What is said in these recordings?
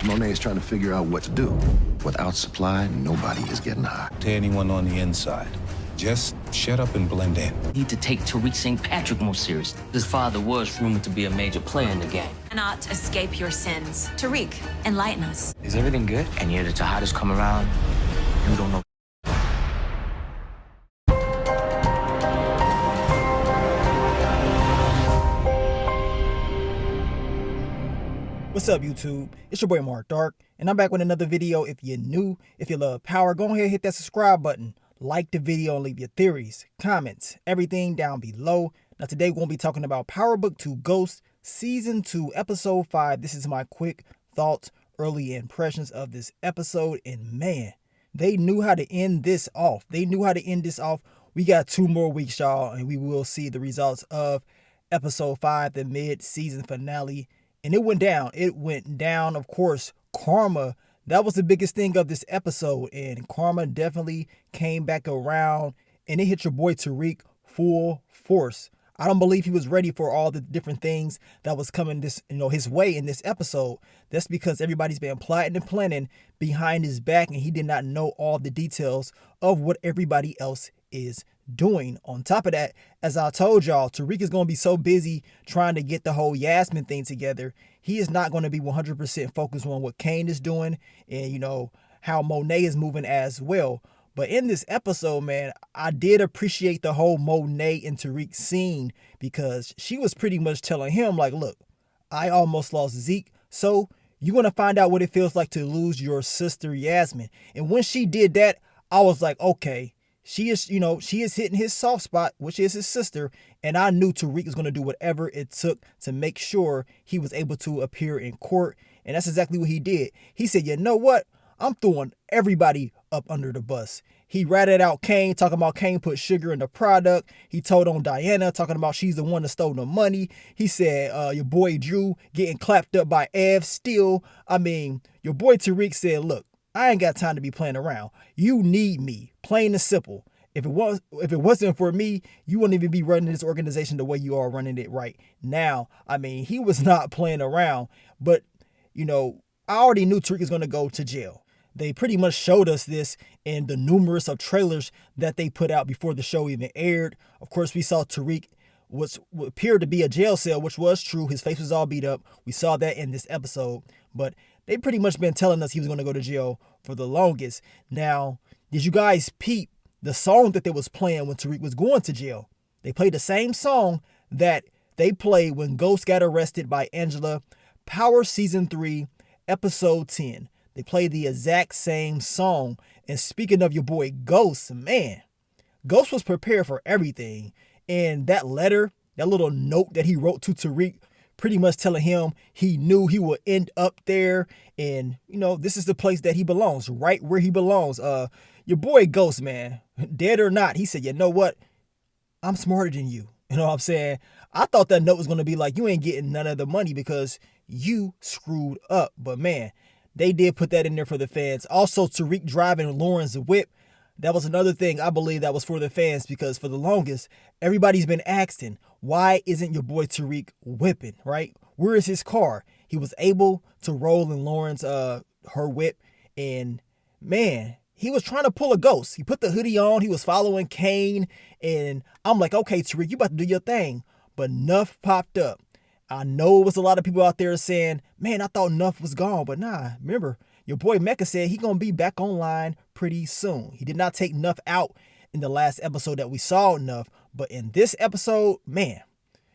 Monet is trying to figure out what to do. Without supply, nobody is getting high. To anyone on the inside, just shut up and blend in. Need to take Tariq St. Patrick more seriously. His father was rumored to be a major player in the game. Cannot escape your sins. Tariq, enlighten us. Is everything good? And yet the Tejadas come around, you don't know. What's up, YouTube? It's your boy Mark Dark, and I'm back with another video. If you're new, if you love power, go ahead and hit that subscribe button. Like the video and leave your theories, comments, everything down below. Now today we're going to be talking about Power Book 2 Ghost Season 2 Episode 5. This is my quick thoughts, early impressions of this episode, and man, they knew how to end this off. We got 2 more weeks, y'all, and we will see the results of Episode 5, the mid-season finale. And it went down. Of course, karma, that was the biggest thing of this episode. And karma definitely came back around. And it hit your boy Tariq full force. I don't believe he was ready for all the different things that was coming his way in this episode. That's because everybody's been plotting and planning behind his back. And he did not know all the details of what everybody else is doing. On top of that, as I told y'all, Tariq is going to be so busy trying to get the whole Yasmin thing together, he is not going to be 100% focused on what Cane is doing and, how Monet is moving as well. But in this episode, man, I did appreciate the whole Monet and Tariq scene because she was pretty much telling him, like, look, I almost lost Zeke, so you're going to find out what it feels like to lose your sister Yasmin. And when she did that, I was like, okay, she is hitting his soft spot, which is his sister. And I knew Tariq was going to do whatever it took to make sure he was able to appear in court. And that's exactly what he did. He said, you know what? I'm throwing everybody up under the bus. He ratted out Cane, talking about Cane put sugar in the product. He told on Diana, talking about she's the one that stole the money. He said, your boy Drew getting clapped up by Ev still. I mean, your boy Tariq said, look, I ain't got time to be playing around. You need me, plain and simple. If it wasn't for me, you wouldn't even be running this organization the way you are running it right now. I mean, he was not playing around, but I already knew Tariq was going to go to jail. They pretty much showed us this in the numerous of trailers that they put out before the show even aired. Of course, we saw Tariq what appeared to be a jail cell, which was true. His face was all beat up. We saw that in this episode, but they pretty much been telling us he was going to go to jail for the longest. Now, did you guys peep the song that they was playing when Tariq was going to jail? They played the same song that they played when Ghost got arrested by Angela. Power Season 3, Episode 10. They played the exact same song. And speaking of your boy Ghost, man, Ghost was prepared for everything. And that letter, that little note that he wrote to Tariq, pretty much telling him he knew he would end up there. And, this is the place that he belongs, right where he belongs. Your boy Ghost, man, dead or not, he said, you know what? I'm smarter than you. You know what I'm saying? I thought that note was going to be like, you ain't getting none of the money because you screwed up. But, man, they did put that in there for the fans. Also, Tariq driving Lauren's whip. That was another thing I believe that was for the fans because for the longest, everybody's been asking, why isn't your boy Tariq whipping, right? Where is his car? He was able to roll in Lauren's, her whip. And, man, he was trying to pull a Ghost. He put the hoodie on. He was following Cane. And I'm like, okay, Tariq, you about to do your thing. But Nuff popped up. I know it was a lot of people out there saying, man, I thought Nuff was gone. But nah, remember, your boy Mecca said he going to be back online pretty soon. He did not take Nuff out in the last episode that we saw Nuff. But in this episode, man,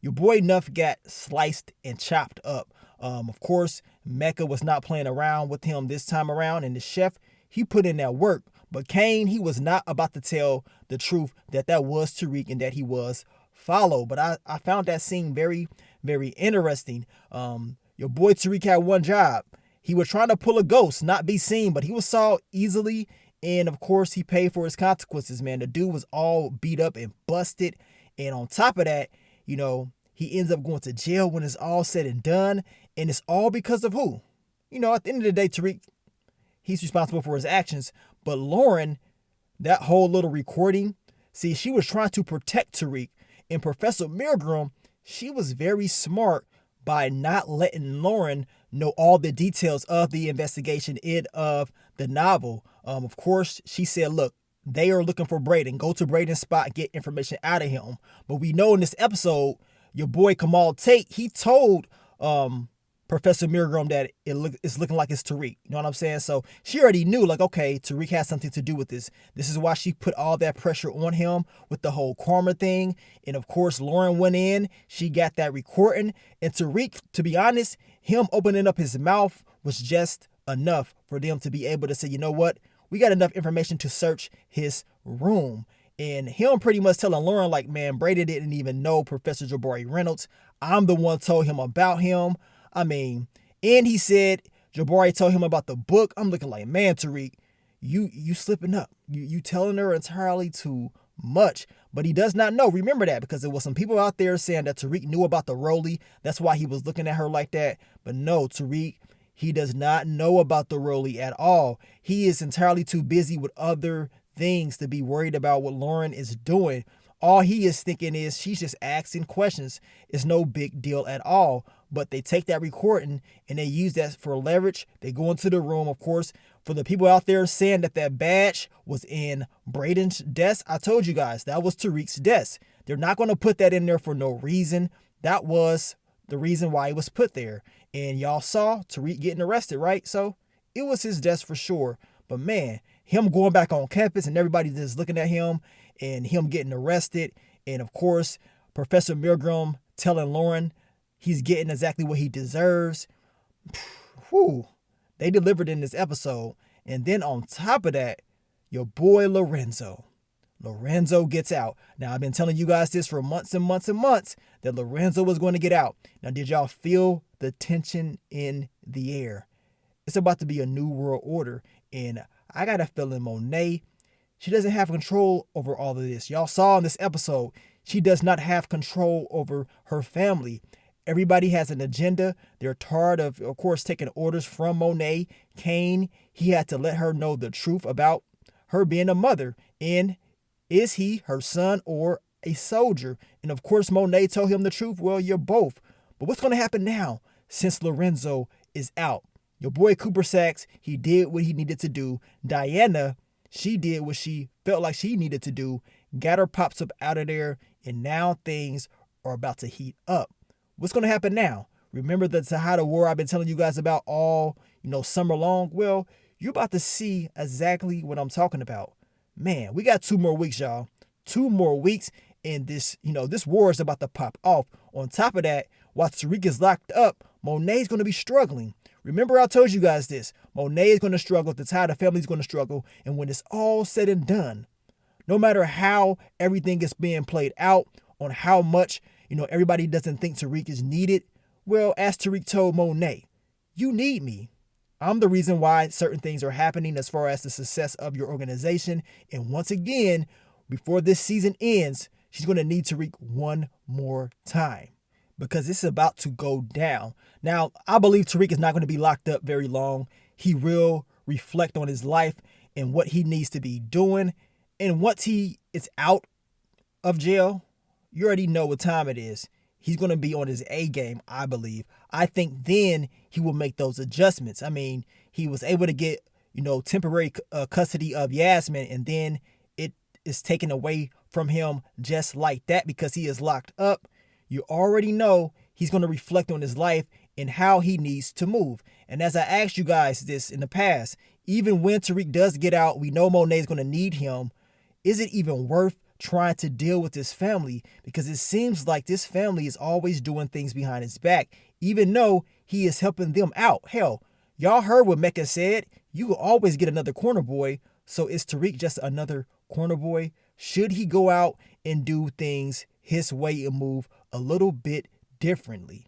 your boy Nuff got sliced and chopped up. Of course, Mecca was not playing around with him this time around. And the chef, he put in that work. But Cane, he was not about to tell the truth that was Tariq and that he was followed. But I found that scene very, very interesting. Your boy Tariq had one job. He was trying to pull a Ghost, not be seen, but he was saw easily. And of course, he paid for his consequences, man. The dude was all beat up and busted. And on top of that, he ends up going to jail when it's all said and done. And it's all because of who? At the end of the day, Tariq, he's responsible for his actions. But Lauren, that whole little recording, see, she was trying to protect Tariq. And Professor Milgram, she was very smart by not letting Lauren know all the details of the investigation and of the novel. Of course, she said, look, they are looking for Brayden. Go to Brayden's spot, get information out of him. But we know in this episode, your boy Kamal Tate, he told Professor Milgram that it's looking like it's Tariq. You know what I'm saying? So she already knew, like, okay, Tariq has something to do with this. This is why she put all that pressure on him with the whole karma thing. And of course, Lauren went in. She got that recording. And Tariq, to be honest, him opening up his mouth was just enough for them to be able to say, you know what? We got enough information to search his room. And him pretty much telling Lauren, like, man, Brady didn't even know Professor Jabari Reynolds. I'm the one told him about him. I mean, and he said Jabari told him about the book. I'm looking like, man, Tariq, you slipping up. You telling her entirely too much. But he does not know. Remember that, because there was some people out there saying that Tariq knew about the Rollie. That's why he was looking at her like that. But no, Tariq, he does not know about the Rollie at all. He is entirely too busy with other things to be worried about what Lauren is doing. All he is thinking is she's just asking questions. It's no big deal at all. But they take that recording and they use that for leverage. They go into the room, of course. For the people out there saying that that badge was in Brayden's desk, I told you guys that was Tariq's desk. They're not going to put that in there for no reason. That was the reason why it was put there. And y'all saw Tariq getting arrested, right? So it was his desk for sure. But man, him going back on campus and everybody just looking at him and him getting arrested. And of course, Professor Milgram telling Lauren he's getting exactly what he deserves. Whew. They delivered in this episode. And then on top of that, your boy Lorenzo gets out. Now, I've been telling you guys this for months and months and months that Lorenzo was going to get out. Now, did y'all feel the tension in the air? It's about to be a new world order. And I got a feeling Monet, she doesn't have control over all of this. Y'all saw in this episode, she does not have control over her family. Everybody has an agenda. They're tired of course, taking orders from Monet. Kane, he had to let her know the truth about her being a mother. And is he her son or a soldier? And of course, Monet told him the truth. Well, you're both. But what's going to happen now since Lorenzo is out? Your boy Cooper Saxe, he did what he needed to do. Diana, she did what she felt like she needed to do. Got her pops up out of there. And now things are about to heat up. What's going to happen now? Remember the Tejada War I've been telling you guys about all, summer long? Well, you're about to see exactly what I'm talking about. Man, we got 2 more weeks, y'all. 2 more weeks, and this war is about to pop off. On top of that, while Tariq is locked up, Monet's going to be struggling. Remember I told you guys this. Monet is going to struggle. The Tejada family is going to struggle. And when it's all said and done, no matter how everything is being played out, on how much everybody doesn't think Tariq is needed. Well, as Tariq told Monet, you need me. I'm the reason why certain things are happening as far as the success of your organization. And once again, before this season ends, she's going to need Tariq one more time because it's about to go down. Now, I believe Tariq is not going to be locked up very long. He will reflect on his life and what he needs to be doing. And once he is out of jail, you already know what time it is. He's going to be on his A game, I believe. I think then he will make those adjustments. I mean, he was able to get, temporary custody of Yasmin, and then it is taken away from him just like that because he is locked up. You already know he's going to reflect on his life and how he needs to move. And as I asked you guys this in the past, even when Tariq does get out, we know Monet is going to need him. Is it even worth trying to deal with this family? Because it seems like this family is always doing things behind his back, even though he is helping them out. Hell, y'all heard what Mecca said. You will always get another corner boy. So is Tariq just another corner boy? Should he go out and do things his way and move a little bit differently?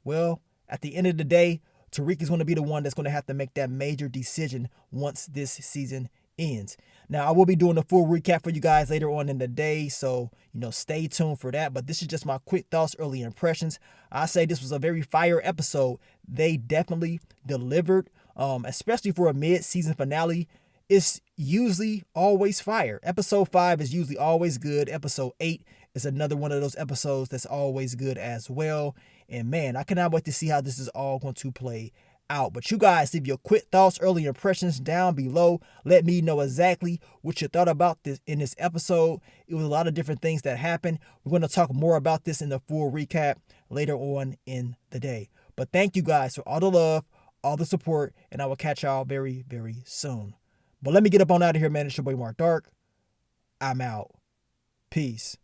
Well, at the end of the day, Tariq is going to be the one that's going to have to make that major decision once this season ends. Now, I will be doing a full recap for you guys later on in the day, so, stay tuned for that. But this is just my quick thoughts, early impressions. I say this was a very fire episode. They definitely delivered, especially for a mid-season finale. It's usually always fire. Episode 5 is usually always good. Episode 8 It's another one of those episodes that's always good as well. And man, I cannot wait to see how this is all going to play out. But you guys, leave your quick thoughts, early impressions down below. Let me know exactly what you thought about this in this episode. It was a lot of different things that happened. We're going to talk more about this in the full recap later on in the day. But thank you guys for all the love, all the support, and I will catch y'all very, very soon. But let me get up on out of here, man. It's your boy Mark Dark. I'm out. Peace.